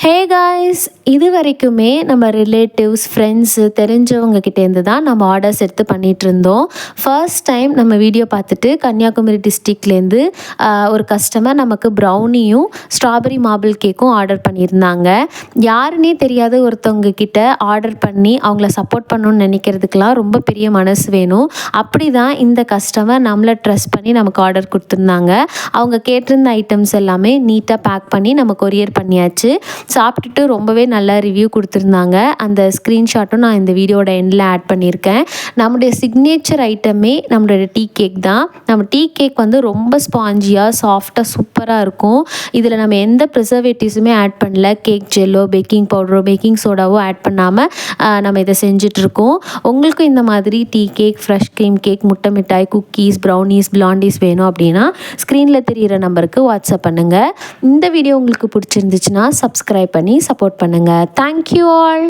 Hey guys, இது வரைக்குமே நம்ம ரிலேட்டிவ்ஸ் ஃப்ரெண்ட்ஸு தெரிஞ்சவங்க கிட்டேருந்து தான் நம்ம ஆர்டர்ஸ் எடுத்து பண்ணிகிட்டு இருந்தோம். ஃபர்ஸ்ட் டைம் நம்ம வீடியோ பார்த்துட்டு கன்னியாகுமரி டிஸ்ட்ரிக்ட்லேருந்து ஒரு கஸ்டமர் நமக்கு ப்ரௌனியும் ஸ்ட்ராபெரி மார்பிள் கேக்கும் ஆர்டர் பண்ணியிருந்தாங்க. யாருன்னே தெரியாத ஒருத்தவங்க கிட்ட ஆர்டர் பண்ணி அவங்கள சப்போர்ட் பண்ணணும்னு நினைக்கிறதுக்கெலாம் ரொம்ப பெரிய மனசு வேணும். அப்படி தான் இந்த கஸ்டமர் நம்மளை ட்ரஸ்ட் பண்ணி நமக்கு ஆர்டர் கொடுத்துருந்தாங்க. அவங்க கேட்டிருந்த ஐட்டம்ஸ் எல்லாமே நீட்டாக பேக் பண்ணி நம்ம கொரியர் பண்ணியாச்சு. சாப்பிட்டுட்டு ரொம்பவே நல்லா ரிவ்யூ கொடுத்துருந்தாங்க. அந்த ஸ்க்ரீன்ஷாட்டும் நான் இந்த வீடியோட எண்டில் ஆட் பண்ணியிருக்கேன். நம்முடைய சிக்னேச்சர் ஐட்டமே நம்மளோட டீ கேக் தான். நம்ம டீ கேக் வந்து ரொம்ப ஸ்பாஞ்சியாக சாஃப்டாக சூப்பராக இருக்கும். இதில் நம்ம எந்த ப்ரிசர்வேட்டிவ்ஸுமே ஆட் பண்ணல. கேக் ஜெல்லோ, பேக்கிங் பவுடரோ, பேக்கிங் சோடாவோ ஆட் பண்ணாமல் நம்ம இதை செஞ்சிட்ருக்கோம். உங்களுக்கும் இந்த மாதிரி tea cake, fresh cream cake, முட்டை மிட்டாய், குக்கீஸ், ப்ரௌனீஸ், பிளாண்டீஸ் வேணும் அப்படின்னா ஸ்க்ரீனில் தெரிகிற நம்பருக்கு வாட்ஸ்அப் பண்ணுங்கள். இந்த வீடியோ உங்களுக்கு பிடிச்சிருந்துச்சுன்னா சப்ஸ்கிரைப் பண்ணி சப்போர்ட் பண்ணுங்கள். Thank you all.